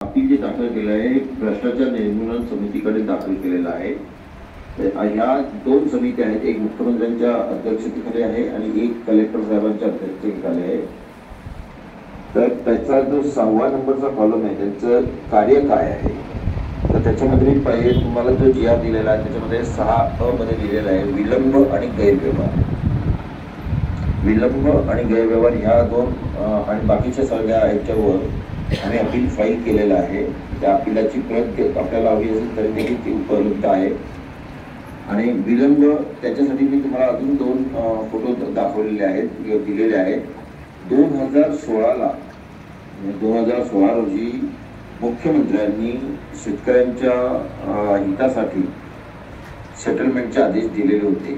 Appeal जे दाखल केलं आहे भ्रष्टाचार निर्मूलन समितीकडे दाखल केलेलं आहे। ह्या दोन समित्या आहेत, एक मुख्यमंत्र्यांच्या अध्यक्षतेखाली आहे आणि एक कलेक्टर साहेबांच्या अध्यक्षतेखाली आहे। तर त्याचा जो 6वा नंबरचा कॉलम आहे त्याचं कार्य काय आहे तर त्याच्यामध्ये मी पहिले तुम्हाला जो जी दिलेला आहे त्याच्यामध्ये 6 मध्ये दिलेला आहे विलंब आणि गैरव्यवहार। विलंब आणि गैरव्यवहार ह्या दोन आणि बाकीच्या सगळ्या ह्याच्यावर आम्ही अपील फाईल केलेलं आहे। त्या अपीलाची प्रत आपल्याला हवी असेल तरी देखील ती उपलब्ध आहे। आणि विलंब त्याच्यासाठी मी तुम्हाला अजून 2 फोटो दाखवलेले आहेत दिलेले आहेत। 2016 रोजी मुख्यमंत्र्यांनी शेतकऱ्यांच्या हितासाठी सेटलमेंटचे आदेश दिलेले होते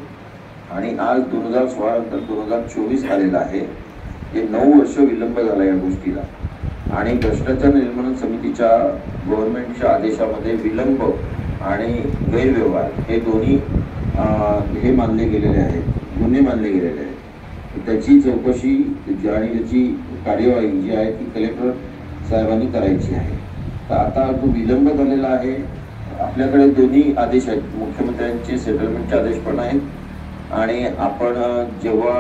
आणि आज 2016 नंतर 2024 आलेला आहे। हे 9 वर्ष विलंब झाला या गोष्टीला आणि भ्रष्टाचार निर्मूलन समितीच्या गव्हर्नमेंटच्या आदेशामध्ये विलंब आणि गैरव्यवहार हे दोन्ही हे मानले गेलेले आहेत, गुन्हे मानले गेलेले आहेत। त्याची चौकशी आणि त्याची कार्यवाही जी आहे ती कलेक्टर साहेबांनी करायची आहे। तर आता जो विलंब झालेला आहे आपल्याकडे दोन्ही आदेश आहेत, मुख्यमंत्र्यांचे सेटलमेंटचे आदेश पण आहेत आणि आपण जेव्हा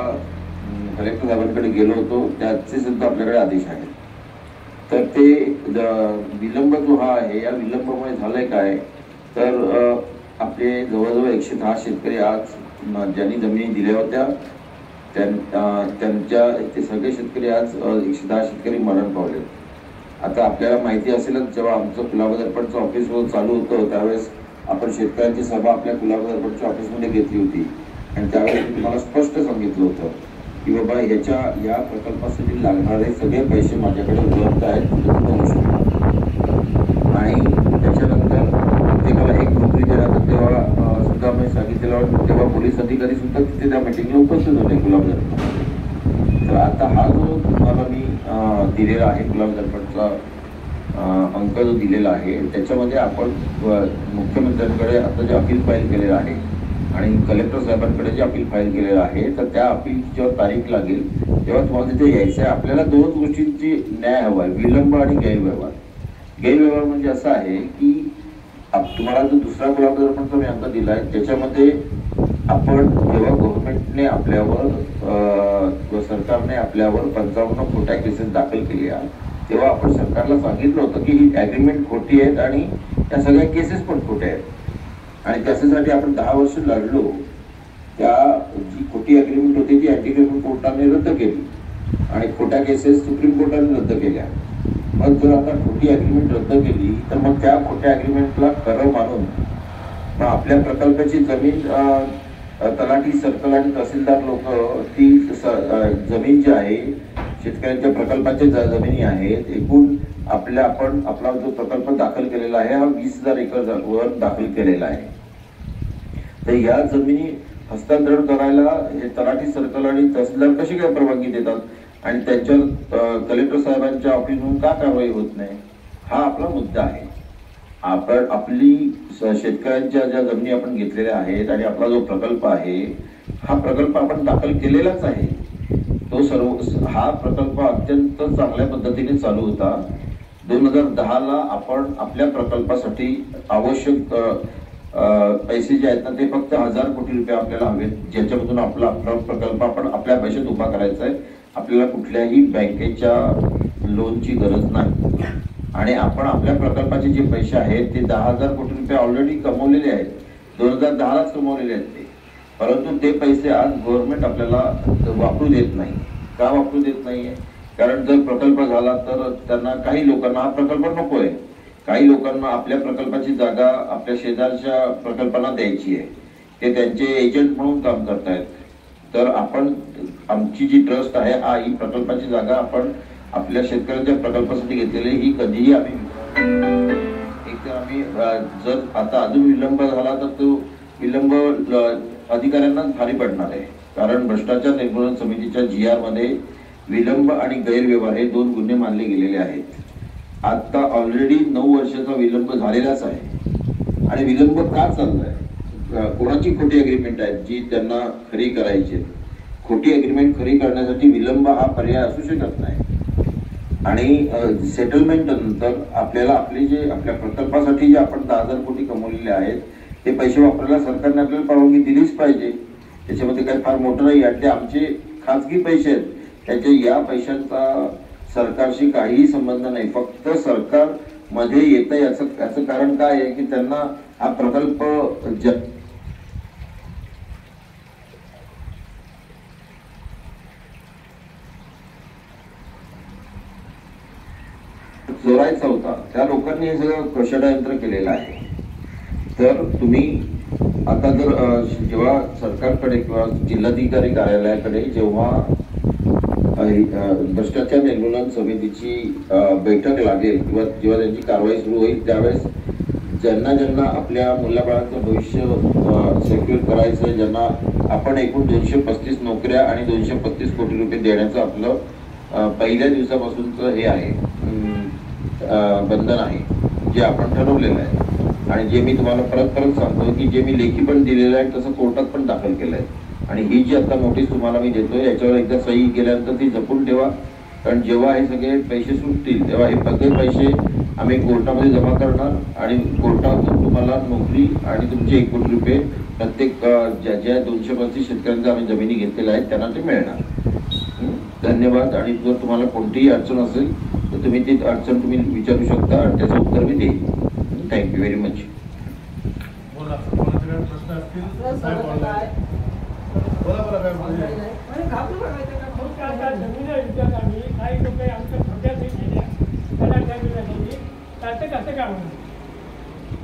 कलेक्टर साहेबांकडे गेलो होतो त्याचे सुद्धा आपल्याकडे आदेश आहेत। तर ते विलंब जो हा आहे या विलंबामुळे झालंय काय तर आपले जवळजवळ 110 शेतकरी आज ज्यांनी जमिनी दिल्या होत्या त्यांच्या ते सगळे शेतकरी आज 110 शेतकरी मरण पावले। आता आपल्याला माहिती असेलच जेव्हा आमचं कुलाबा दर्पणचं ऑफिस चालू होतं त्यावेळेस आपण शेतकऱ्यांची सभा आपल्या कुलाबा दर्पणच्या ऑफिसमध्ये घेतली होती आणि त्यावेळेस तुम्हाला स्पष्ट सांगितलं होतं की बाबा या प्रकल्पासाठी लागणारे सगळे पैसे माझ्याकडे उपलब्ध आहेत आणि त्याच्यानंतर प्रत्येकाला एक नोकरी देण्यात तेव्हा सुद्धा मी सांगितलेलं तेव्हा पोलीस अधिकारी सुद्धा तिथे त्या मीटिंगला उपस्थित होते गुलाब दर्पण। तर आता हा जो तुम्हाला मी दिलेला आहे गुलाब दर्पणचा अंक जो दिलेला आहे त्याच्यामध्ये आपण मुख्यमंत्र्यांकडे आता जे अपील फाईल केलेलं आहे आणि कलेक्टर साहेबांकडे जे अपील फाईल केलेलं आहे तर त्या अपीलची जेव्हा तारीख लागेल तेव्हा तुम्हाला तिथे यायचं आहे। आपल्याला 2 गोष्टींची न्याय हवा आहे, विलंब आणि गैरव्यवहार। गैरव्यवहार म्हणजे असं आहे की तुम्हाला जो दुसरा गुलाब दर्पणचा मी अंक दिला आहे त्याच्यामध्ये आपण जेव्हा गव्हर्नमेंटने आपल्यावर सरकारने आपल्यावर 55 खोट्या केसेस दाखल केल्या तेव्हा आपण सरकारला सांगितलं होतं की ही ॲग्रीमेंट खोटी आहेत आणि त्या सगळ्या केसेस पण खोट्या आहेत आणि त्याच्यासाठी आपण 10 वर्ष लढलो। त्या जी खोटी ॲग्रीमेंट होती ती अँटी करप्शन कोर्टाने रद्द केली आणि खोट्या केसेस सुप्रीम कोर्टाने रद्द केल्या। मग जर आता खोटी ॲग्रीमेंट रद्द केली तर मग त्या खोट्या ॲग्रीमेंटला खरं मानून मग आपल्या प्रकल्पाची जमीन तलाठी सर्कल आणि तहसीलदार लोक ती जमीन जी आहे शेतकऱ्यांच्या प्रकल्पाच्या जमिनी आहेत एकूण आपण आपला जो प्रकल्प दाखल केलेला आहे हा 20,000 एकर वर दाखल केलेला आहे। तर या जमिनी हस्तांतरण करायला हे तलाठी सर्कल आणि तहसीलदार कशी काय परवानगी देतात आणि त्यांच्यावर कलेक्टर साहेबांच्या ऑफिसमधून का कारवाई होत नाही हा आपला मुद्दा आहे। आपण आपली शेतकऱ्यांच्या ज्या जमिनी आपण घेतलेल्या आहेत आणि आपला जो प्रकल्प आहे हा प्रकल्प आपण दाखल केलेलाच आहे। तो हा प्रकल्प अत्यंत चांगल्या पद्धतीने चालू होता। 2010ला आपण आपल्या प्रकल्पासाठी आवश्यक पैसे जे आहेत ना ते फक्त 1000 कोटी रुपये आपल्याला हवेत ज्याच्यामधून आपला प्रकल्प आपण आपल्या पैशात उभा करायचा आहे। आपल्याला कुठल्याही बँकेच्या लोनची गरज नाही आणि आपण आपल्या प्रकल्पाचे जे पैसे आहेत ते 10,000 कोटी रुपये ऑलरेडी कमवलेले आहेत, 2010लाच कमवलेले आहेत ते। परंतु ते पैसे आज गव्हर्नमेंट आपल्याला वापरू देत नाही। का वापरू देत नाहीये कारण जर प्रकल्प झाला तर त्यांना काही लोकांना हा प्रकल्प नको आहे, काही लोकांना आपल्या प्रकल्पाची जागा आपल्या शेजारच्या प्रकल्पांना द्यायची आहे, ते त्यांचे एजंट म्हणून काम करतायत। तर आपण आमची जी ट्रस्ट आहे ही प्रकल्पाची जागा आपण आपल्या शेतकऱ्यांच्या प्रकल्पासाठी घेतलेली ही कधीही आम्ही जर आता अजून विलंब झाला तर तो विलंब अधिकाऱ्यांनाच भारी पडणार आहे कारण भ्रष्टाचार निर्मूलन समितीच्या GR मध्ये विलंब आणि गैरव्यवहार हे 2 गुन्हे मानले गेलेले आहेत। आता ऑलरेडी 9 वर्षाचा विलंब झालेलाच आहे आणि विलंब का चाललाय कोणाची खोटी ॲग्रीमेंट आहेत जी त्यांना खरी करायची खोटी ॲग्रीमेंट खरी करण्यासाठी विलंब हा पर्याय असू शकत नाही। आणि सेटलमेंट नंतर आपल्याला आपले जे आपल्या प्रकल्पासाठी जे आपण 10,000 कोटी कमवलेले आहेत ते पैसे वापरायला सरकारने आपल्याला परवानगी दिलीच पाहिजे. त्याच्यामध्ये काही फार मोठं नाही आहे. ते आमचे खाजगी पैसे आहेत. त्याच्या या पैशांचा सरकारशी काहीही संबंध नाही. फक्त सरकार मध्ये येतं याचं कारण काय आहे की त्यांना हा प्रकल्प चोरायचा होता. त्या लोकांनी हे सगळं षडयंत्र केलेलं आहे. तर तुम्ही आता जर जेव्हा सरकारकडे किंवा जिल्हाधिकारी कार्यालयाकडे जेव्हा भ्रष्टाचार निर्मूलन समितीची बैठक लागेल किंवा जेव्हा त्यांची कारवाई सुरू होईल त्यावेळेस ज्यांना ज्यांना आपल्या मुलाबाळांचं भविष्य सेक्युअर करायचं, ज्यांना आपण एकूण 235 नोकऱ्या आणि 235 कोटी रुपये देण्याचं आपलं पहिल्या दिवसापासूनचं हे आहे बंधन आहे जे आपण ठरवलेलं आहे. आणि जे मी तुम्हाला परत सांगतो की जे मी लेखी पण दिलेलं आहे तसं कोर्टात पण दाखल केलं आहे. आणि ही जी आता नोटीस तुम्हाला मी देतोय याच्यावर एकदा सही केल्यानंतर ती जपून ठेवा. कारण जेव्हा हे सगळे पैसे सुटतील तेव्हा हे सगळे पैसे आम्ही कोर्टामध्ये जमा करणार आणि कोर्टातून तुम्हाला नोकरी आणि तुमचे 1 कोटी रुपये प्रत्येक ज्या 235 शेतकऱ्यांच्या आम्ही जमिनी घेतलेल्या आहेत त्यांना ते मिळणार. धन्यवाद. आणि जर तुम्हाला कोणतीही अडचण असेल तर तुम्ही ती अडचण तुम्ही विचारू शकता आणि त्याचं उत्तर मी देईन. Thank you very much.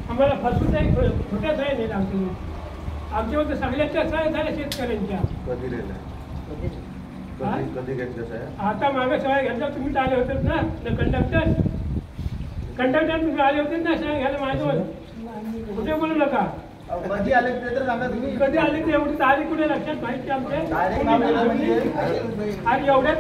आम्हाला फसून नाही, खोट्या सह्या नाही आमच्यावर सगळ्याच्या सह्या झाल्या शेतकऱ्यांच्या. आता मागे सह्या घ्यायला तुम्ही आले होते ना कंडक्टर तुम्ही आले होते ना सह्या घ्यायला माझ्यावर. कुठे बोलू नका. कधी आले ते तर सांगा तुम्ही. कधी आले ते एवढी तारीख कुठे लक्षात माहिती आमच्या आणि एवढ्या